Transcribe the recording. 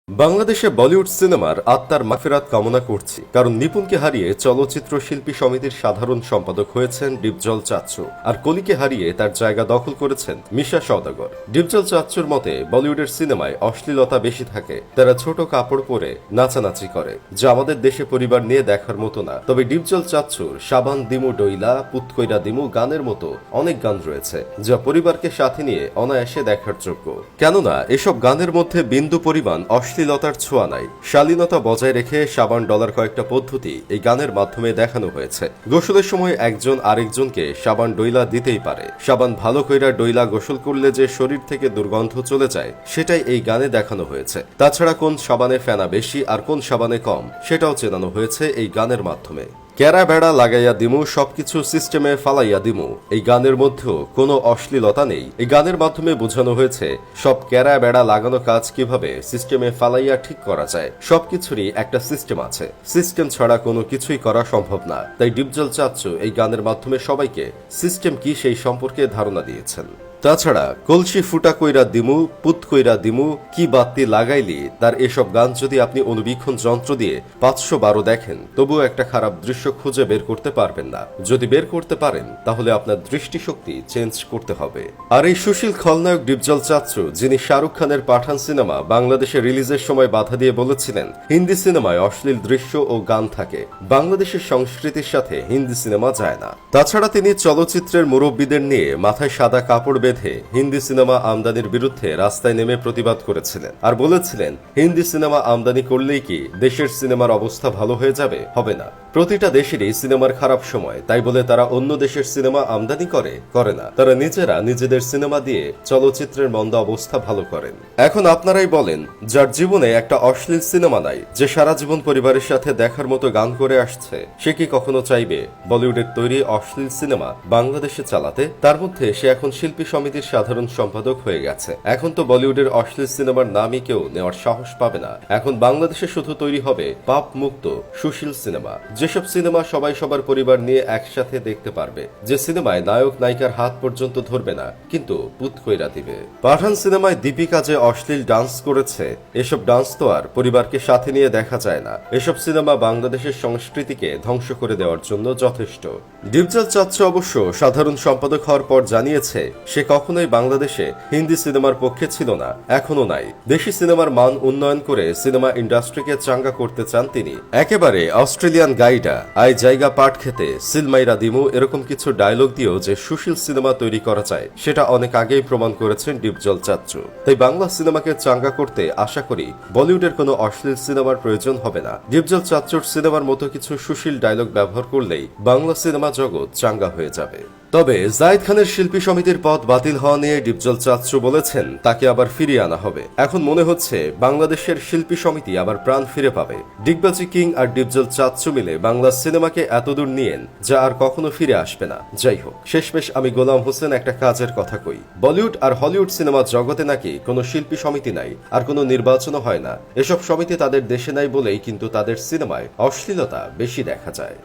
বাংলাদেশে বলিউড সিনেমার আত্মার মাগফিরাত কামনা করছি, কারণ নিপুণকে হারিয়ে চলচ্চিত্র শিল্পী সমিতির সাধারণ সম্পাদক হয়েছেন ডিপজল চাচ্চু, আর কলিকে হারিয়ে তার জায়গা দখল করেছেন মিশা সওদাগর। ডিপজল চাচ্চুর মতে বলিউডের সিনেমায় অশ্লীলতা বেশি থাকে, তারা ছোট কাপড় পরে নাচানাচি করে, যা আমাদের দেশে পরিবার নিয়ে দেখার মতো না। তবে ডিপজল চাচ্চুর সাবান দিমু ডইলা পুতকইরা দিমু গানের মতো অনেক গান রয়েছে, যা পরিবারকে সাথে নিয়ে অনায়াসে দেখার যোগ্য। কেননা এসব গানের মধ্যে বিন্দু পরিমাণ অশ্লীলতার ছোঁয়া নাই। শালীনতা বজায় রেখে সাবান ডলার কয়েকটা পদ্ধতি এই গানের মাধ্যমে দেখানো হয়েছে। গোসলের সময় একজন আরেকজনকে সাবান ডইলা দিতেই পারে। সাবান ভালো কইরা ডইলা গোসল করলে যে শরীর থেকে দুর্গন্ধ চলে যায়, সেটাই এই গানে দেখানো হয়েছে। তাছাড়া কোন সাবানে ফেনা বেশি আর কোন সাবানে কম, সেটাও চেনানো হয়েছে এই গানের মাধ্যমে। ক্যারা বেড়া লাগাইয়া দিমু সবকিছু সিস্টেমে ফালাইয়া দিমু, এই গানের মধ্যেও কোনো অশ্লীলতা নেই। এই গানের মাধ্যমে বোঝানো হয়েছে সব ক্যারা বেড়া লাগানো কাজ কিভাবে সিস্টেমে ফালাইয়া ঠিক করা যায়। সবকিছুরই একটা সিস্টেম আছে, সিস্টেম ছাড়া কোনো কিছুই করা সম্ভব না। তাই ডিপজল চাচ্চু এই গানের মাধ্যমে সবাইকে সিস্টেম কি সেই সম্পর্কে ধারণা দিয়েছেন। তাছাড়া কলসি ফুটা কইরা দিমু পুত কইরা দিমু কি বাতি লাগাইলি, তার এসব গান যদি আপনি অনুবীক্ষণ যন্ত্র দিয়ে 512 দেখেন, তবুও একটা খারাপ দৃশ্য খুঁজে বের করতে পারবেন না। যদি বের করতে পারেন, তাহলে আপনার দৃষ্টিশক্তি চেঞ্জ করতে হবে। আর এই সুশীল খলনায়ক ডিপজল চাচ্চু, যিনি শাহরুখ খানের পাঠান সিনেমা বাংলাদেশে রিলিজের সময় বাধা দিয়ে বলেছিলেন হিন্দি সিনেমায় অশ্লীল দৃশ্য ও গান থাকে, বাংলাদেশের সংস্কৃতির সাথে হিন্দি সিনেমা যায় না। তাছাড়া তিনি চলচ্চিত্রের মুরব্বীদের নিয়ে মাথায় সাদা কাপড় বেঁধে হিন্দি সিনেমা আমদানির বিরুদ্ধে রাস্তায় নেমে প্রতিবাদ করেছিলেন, আর বলেছিলেন হিন্দি সিনেমা আমদানি করলেই কি দেশের সিনেমার অবস্থা ভালো হয়ে যাবে? হবে না। প্রতিটা দেশেরই সিনেমার খারাপ সময়, তাই বলে তারা অন্য দেশের সিনেমা আমদানি করে না। তারা নিজেরা নিজেদের সিনেমা দিয়ে চলচ্চিত্রের মন্দা অবস্থা ভালো করেন। এখন আপনারাই বলেন, যার জীবনে একটা অশ্লীল সিনেমা নাই, যে সারা জীবন পরিবারের সাথে দেখার মতো গান করে আসছে, সে কি কখনো চাইবে বলিউডের তৈরি অশ্লীল সিনেমা বাংলাদেশে চালাতে? তার মধ্যে সে এখন শিল্পী সমিতির সাধারণ সম্পাদক হয়ে গেছে। এখন তো বলিউডের অশ্লীল সিনেমার নামই কেউ নেওয়ার সাহস পাবে না। এখন বাংলাদেশে শুধু তৈরি হবে পাপ মুক্ত সুশীল সিনেমা, যেসব সিনেমা সবাই সবার পরিবার নিয়ে একসাথে দেখতে পারবে, যে সিনেমায় নায়ক নায়িকার হাত পর্যন্ত ধরবে না, কিন্তু পুত কইরা দিবে। পাঠান সিনেমায় দীপিকা যে অশ্লীল ডান্স করেছে, এসব ডান্স তো আর পরিবারকে সাথে নিয়ে দেখা যায় না। এসব সিনেমা বাংলাদেশের সংস্কৃতিকে ধ্বংস করে দেওয়ার জন্য যথেষ্ট। ডিপজল চাচ্চু অবশ্য সাধারণ সম্পাদক হওয়ার পর জানিয়েছে সে কখনোই বাংলাদেশে হিন্দি সিনেমার পক্ষে ছিল না, এখনো নাই। দেশি সিনেমার মান উন্নয়ন করে সিনেমা ইন্ডাস্ট্রিকে চাঙ্গা করতে চান তিনি। একেবারে অস্ট্রেলিয়ান গাইডা আই জায়গা পাট খেতে সিলমাইরা দিমু, এরকম কিছু ডায়লগ দিয়েও যে সুশীল সিনেমা তৈরি করা যায়, সেটা অনেক আগেই প্রমাণ করেছেন ডিপজল চাচ্চু। তাই বাংলা সিনেমাকে চাঙ্গা করতে আশা করি বলিউডের কোনো অশ্লীল সিনেমার প্রয়োজন হবে না। ডিপজল চাচ্চুর সিনেমার মতো কিছু সুশীল ডায়লগ ব্যবহার করলেই বাংলা সিনেমা জগৎ চাঙ্গা হয়ে যাবে। তবে জায়েদ খানের শিল্পী সমিতির পদ বাতিল হওয়া নিয়ে ডিপজল চাচ্চু বলেছেন তাকে আবার ফিরিয়ে আনা হবে। এখন মনে হচ্ছে বাংলাদেশের শিল্পী সমিতি আবার প্রাণ ফিরে পাবে। ডিগবাজি কিং আর ডিপজল চাচ্চু মিলে বাংলা সিনেমাকে এতদূর নিয়েন যা আর কখনো ফিরে আসবে না। যাই হোক, শেষমেশ আমি গোলাম হোসেন একটা কাজের কথা কই, বলিউড আর হলিউড সিনেমা জগতে নাকি কোনো শিল্পী সমিতি নাই, আর কোনো নির্বাচনও হয় না। এসব সমিতি তাদের দেশে নাই বলেই কিন্তু তাদের সিনেমায় অশ্লীলতা বেশি দেখা যায়।